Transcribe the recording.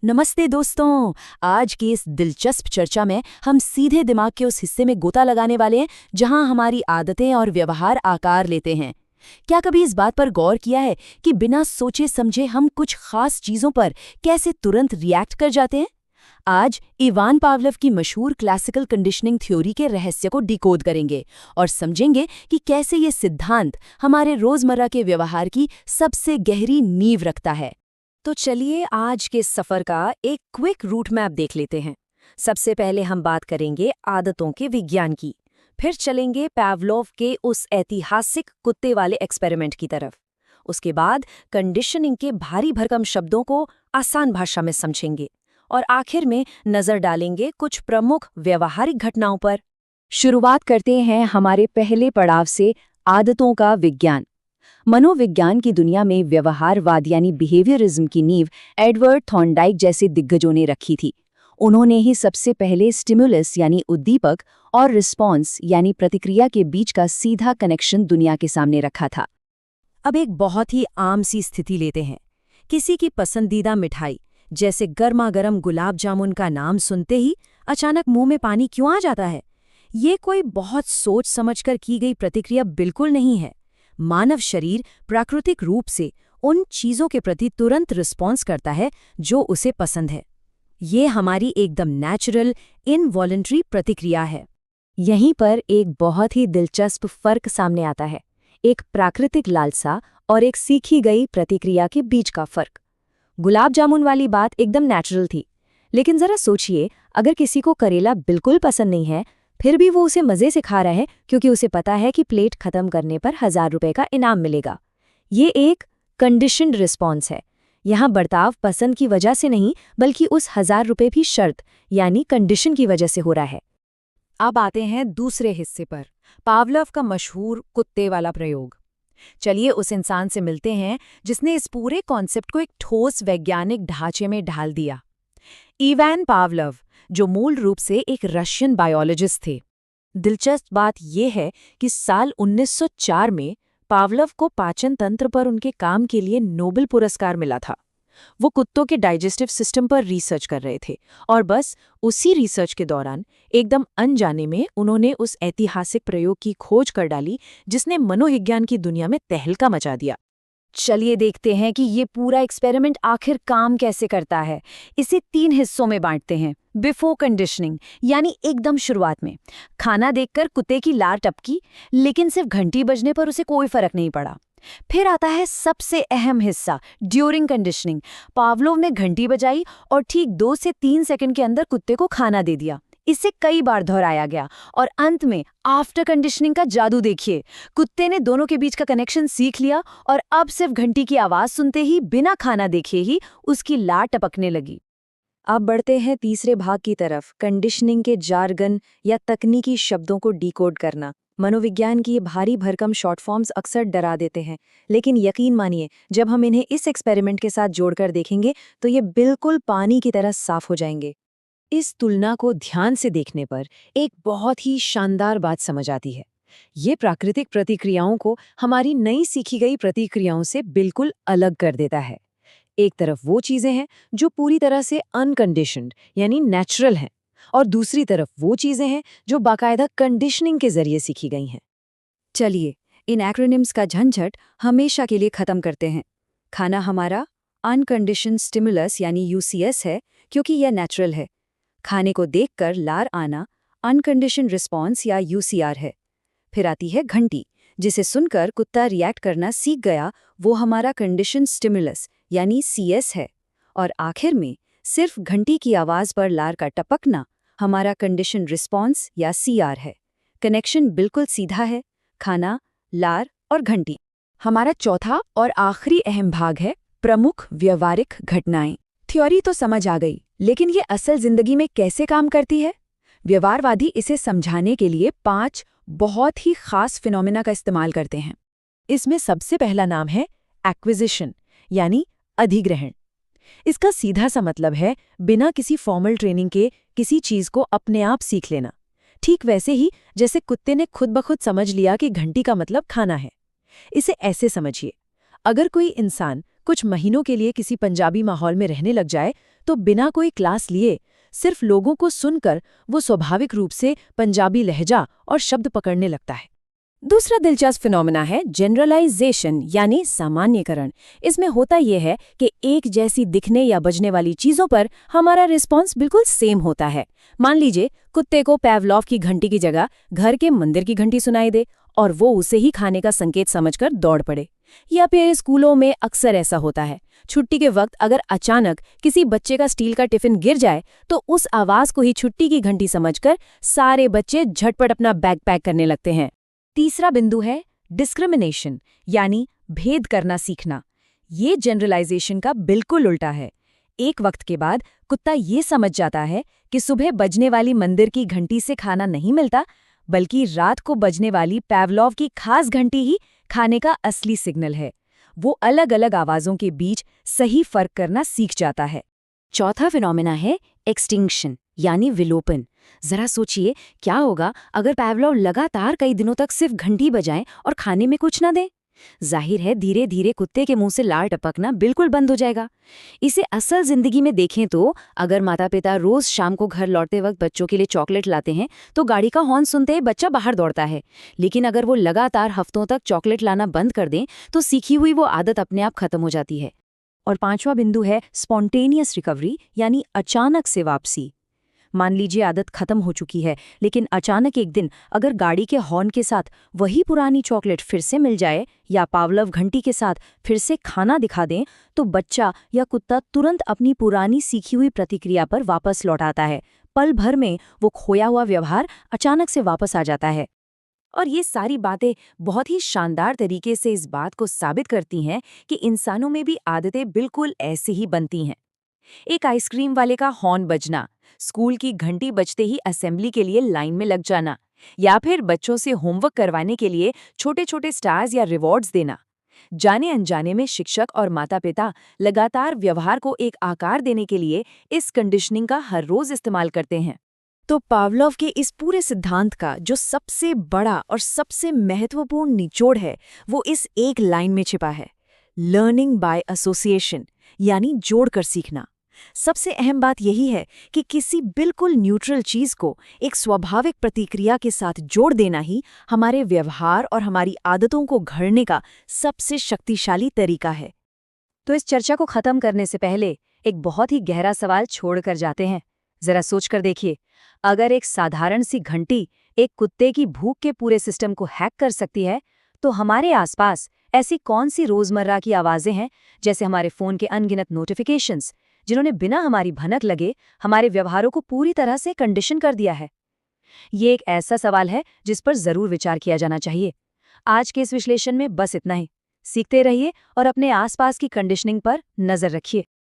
नमस्ते दोस्तों। आज की इस दिलचस्प चर्चा में हम सीधे दिमाग के उस हिस्से में गोता लगाने वाले हैं जहां हमारी आदतें और व्यवहार आकार लेते हैं। क्या कभी इस बात पर गौर किया है कि बिना सोचे समझे हम कुछ खास चीजों पर कैसे तुरंत रिएक्ट कर जाते हैं? आज इवान पावलोव की मशहूर क्लासिकल कंडीशनिंग थ्योरी के रहस्य को डिकोड करेंगे और समझेंगे कि कैसे ये सिद्धांत हमारे रोजमर्रा के व्यवहार की सबसे गहरी नींव रखता है। तो चलिए आज के सफर का एक क्विक रूट मैप देख लेते हैं। सबसे पहले हम बात करेंगे आदतों के विज्ञान की, फिर चलेंगे पावलोव के उस ऐतिहासिक कुत्ते वाले एक्सपेरिमेंट की तरफ। उसके बाद कंडीशनिंग के भारी भरकम शब्दों को आसान भाषा में समझेंगे और आखिर में नजर डालेंगे कुछ प्रमुख व्यवहारिक घटनाओं पर। शुरुआत करते हैं हमारे पहले पड़ाव से, आदतों का विज्ञान। मनोविज्ञान की दुनिया में व्यवहारवाद यानी बिहेवियरिज्म की नींव एडवर्ड थॉर्नडाइक जैसे दिग्गजों ने रखी थी। उन्होंने ही सबसे पहले स्टिमुलस यानी उद्दीपक और रिस्पॉन्स यानी प्रतिक्रिया के बीच का सीधा कनेक्शन दुनिया के सामने रखा था। अब एक बहुत ही आम सी स्थिति लेते हैं। किसी की पसंदीदा मिठाई जैसे गर्मा गर्म गुलाब जामुन का नाम सुनते ही अचानक मुंह में पानी क्यों आ जाता है? ये कोई बहुत सोच समझकर की गई प्रतिक्रिया बिल्कुल नहीं है। मानव शरीर प्राकृतिक रूप से उन चीजों के प्रति तुरंत रिस्पॉन्स करता है जो उसे पसंद है। ये हमारी एकदम नेचुरल इनवॉलंटरी प्रतिक्रिया है। यहीं पर एक बहुत ही दिलचस्प फर्क सामने आता है, एक प्राकृतिक लालसा और एक सीखी गई प्रतिक्रिया के बीच का फर्क। गुलाब जामुन वाली बात एकदम नेचुरल थी, लेकिन जरा सोचिए, अगर किसी को करेला बिल्कुल पसंद नहीं है फिर भी वो उसे मज़े से खा रहा है क्योंकि उसे पता है कि प्लेट खत्म करने पर 1000 रुपए का इनाम मिलेगा। ये एक कंडीशन्ड रिस्पॉन्स है। यहाँ बर्ताव पसंद की वजह से नहीं बल्कि उस 1000 रुपए भी शर्त यानी कंडीशन की वजह से हो रहा है। अब आते हैं दूसरे हिस्से पर, पावलोव का मशहूर कुत्ते वाला प्रयोग। चलिए उस इंसान से मिलते हैं जिसने इस पूरे कॉन्सेप्ट को एक ठोस वैज्ञानिक ढांचे में ढाल दिया। इवान पावलोव, जो मूल रूप से एक रशियन बायोलॉजिस्ट थे। दिलचस्प बात यह है कि साल 1904 में पावलोव को पाचन तंत्र पर उनके काम के लिए नोबेल पुरस्कार मिला था। वो कुत्तों के डाइजेस्टिव सिस्टम पर रिसर्च कर रहे थे और बस उसी रिसर्च के दौरान एकदम अनजाने में उन्होंने उस ऐतिहासिक प्रयोग की खोज कर डाली जिसने मनोविज्ञान की दुनिया में तहलका मचा दिया। चलिए देखते हैं कि ये पूरा एक्सपेरिमेंट आखिर काम कैसे करता है। इसे 3 हिस्सों में बांटते हैं। बिफोर कंडीशनिंग यानी एकदम शुरुआत में खाना देखकर कुत्ते की लार टपकी, लेकिन सिर्फ घंटी बजने पर उसे कोई फर्क नहीं पड़ा। फिर आता है सबसे अहम हिस्सा, ड्यूरिंग कंडीशनिंग। पावलोव ने घंटी बजाई और ठीक 2 से 3 सेकंड के अंदर कुत्ते को खाना दे दिया। इसे कई बार दोहराया गया और अंत में आफ्टर कंडीशनिंग का जादू देखिए। कुत्ते ने दोनों के बीच का कनेक्शन सीख लिया और अब सिर्फ घंटी की आवाज सुनते ही बिना खाना देखे ही उसकी लार टपकने लगी। अब बढ़ते हैं तीसरे भाग की तरफ, कंडीशनिंग के जार्गन या तकनीकी शब्दों को डिकोड करना। मनोविज्ञान की ये भारी भरकम शॉर्ट फॉर्म्स अक्सर डरा देते हैं, लेकिन यकीन मानिए जब हम इन्हें इस एक्सपेरिमेंट के साथ जोड़कर देखेंगे तो ये बिल्कुल पानी की तरह साफ हो जाएंगे। इस तुलना को ध्यान से देखने पर एक बहुत ही शानदार बात समझ आती है। ये प्राकृतिक प्रतिक्रियाओं को हमारी नई सीखी गई प्रतिक्रियाओं से बिल्कुल अलग कर देता है। एक तरफ वो चीजें हैं जो पूरी तरह से अनकंडीशन्ड यानी नेचुरल हैं, और दूसरी तरफ वो चीजें हैं जो बाकायदा कंडीशनिंग के जरिए सीखी गई हैं। चलिए इन एक्रोनिम्स का झंझट हमेशा के लिए खत्म करते हैं। खाना हमारा अनकंडीशन्ड स्टिमुलस यानी यूसीएस है क्योंकि यह नेचुरल है। खाने को देखकर लार आना अनकंडीशन्ड रिस्पॉन्स या यूसीआर है। फिर आती है घंटी, जिसे सुनकर कुत्ता रिएक्ट करना सीख गया, वो हमारा कंडीशन्ड स्टिमुलस यानी सीएस है। और आखिर में सिर्फ घंटी की आवाज पर लार का टपकना हमारा कंडीशन्ड रिस्पॉन्स या सीआर है। कनेक्शन बिल्कुल सीधा है, खाना, लार और घंटी। हमारा चौथा और आखिरी अहम भाग है प्रमुख व्यवहारिक घटनाएं। थ्योरी तो समझ आ गई, लेकिन ये असल जिंदगी में कैसे काम करती है? व्यवहारवादी इसे समझाने के लिए 5 बहुत ही खास फिनोमेना का इस्तेमाल करते हैं। इसमें सबसे पहला नाम है एक्विजिशन यानी अधिग्रहण। इसका सीधा सा मतलब है बिना किसी फॉर्मल ट्रेनिंग के किसी चीज को अपने आप सीख लेना। ठीक वैसे ही जैसे कुत्ते ने खुद ब खुद समझ लिया कि घंटी का मतलब खाना है। इसे ऐसे समझिए, अगर कोई इंसान कुछ महीनों के लिए किसी पंजाबी माहौल में रहने लग जाए तो बिना कोई क्लास लिए सिर्फ लोगों को सुनकर वो स्वाभाविक रूप से पंजाबी लहजा और शब्द पकड़ने लगता है। दूसरा दिलचस्प फिनोमेना है जनरलाइजेशन यानी सामान्यकरण। इसमें होता यह है कि एक जैसी दिखने या बजने वाली चीजों पर हमारा रिस्पॉन्स बिल्कुल सेम होता है। मान लीजिए कुत्ते को पैवलॉव की घंटी की जगह घर के मंदिर की घंटी सुनाई दे और वो उसे ही खाने का संकेत समझकर दौड़ पड़े। या फिर स्कूलों में अक्सर ऐसा होता है, छुट्टी के वक्त अगर अचानक किसी बच्चे का स्टील का टिफिन गिर जाए तो उस आवाज को ही छुट्टी की घंटी समझकर सारे बच्चे झटपट अपना बैग पैक करने लगते हैं। तीसरा बिंदु है डिस्क्रिमिनेशन यानी भेद करना सीखना। ये जनरलाइजेशन का बिल्कुल उल्टा है। एक वक्त के बाद कुत्ता ये समझ जाता है कि सुबह बजने वाली मंदिर की घंटी से खाना नहीं मिलता, बल्कि रात को बजने वाली पैवलॉव की खास घंटी ही खाने का असली सिग्नल है। वो अलग अलग आवाजों के बीच सही फर्क करना सीख जाता है। चौथा फिनोमेना है एक्सटिंक्शन यानी विलोपन। जरा सोचिए, क्या होगा अगर पैवलॉव लगातार कई दिनों तक सिर्फ घंटी बजाएं और खाने में कुछ ना दें? जाहिर है धीरे धीरे कुत्ते के मुंह से लार टपकना बिल्कुल बंद हो जाएगा। इसे असल जिंदगी में देखें तो अगर माता पिता रोज शाम को घर लौटते वक्त बच्चों के लिए चॉकलेट लाते हैं तो गाड़ी का हॉर्न सुनते ही बच्चा बाहर दौड़ता है। लेकिन अगर वो लगातार हफ्तों तक चॉकलेट लाना बंद कर दें तो सीखी हुई वो आदत अपने आप खत्म हो जाती है। और पांचवा बिंदु है स्पॉन्टेनियस रिकवरी यानी अचानक से वापसी। मान लीजिए आदत खत्म हो चुकी है, लेकिन अचानक एक दिन अगर गाड़ी के हॉर्न के साथ वही पुरानी चॉकलेट फिर से मिल जाए या पावलव घंटी के साथ फिर से खाना दिखा दें तो बच्चा या कुत्ता तुरंत अपनी पुरानी सीखी हुई प्रतिक्रिया पर वापस लौट आता है। पल भर में वो खोया हुआ व्यवहार अचानक से वापस आ जाता है। और ये सारी बातें बहुत ही शानदार तरीके से इस बात को साबित करती हैं कि इंसानों में भी आदतें बिल्कुल ऐसे ही बनती हैं। एक आइसक्रीम वाले का हॉर्न बजना, स्कूल की घंटी बजते ही असेंबली के लिए लाइन में लग जाना, या फिर बच्चों से होमवर्क करवाने के लिए छोटे छोटे स्टार्स या रिवॉर्ड्स देना। जाने अनजाने में शिक्षक और माता पिता लगातार व्यवहार को एक आकार देने के लिए इस कंडीशनिंग का हर रोज इस्तेमाल करते हैं। तो पावलोव के इस पूरे सिद्धांत का जो सबसे बड़ा और सबसे महत्वपूर्ण निचोड़ है वो इस एक लाइन में छिपा है, लर्निंग बाय एसोसिएशन यानी जोड़कर सीखना। सबसे अहम बात यही है कि किसी बिल्कुल न्यूट्रल चीज को एक स्वाभाविक प्रतिक्रिया के साथ जोड़ देना ही हमारे व्यवहार और हमारी आदतों को घड़ने का सबसे शक्तिशाली तरीका है। तो इस चर्चा को खत्म करने से पहले एक बहुत ही गहरा सवाल छोड़कर जाते हैं। जरा सोचकर देखिए, अगर एक साधारण सी घंटी एक कुत्ते की भूख के पूरे सिस्टम को हैक कर सकती है, तो हमारे आसपास ऐसी कौन सी रोजमर्रा की आवाजें हैं, जैसे हमारे फोन के अनगिनत नोटिफिकेशंस, जिन्होंने बिना हमारी भनक लगे हमारे व्यवहारों को पूरी तरह से कंडीशन कर दिया है? ये एक ऐसा सवाल है जिस पर जरूर विचार किया जाना चाहिए। आज के इस विश्लेषण में बस इतना ही। सीखते रहिए और अपने आसपास की कंडीशनिंग पर नजर रखिए।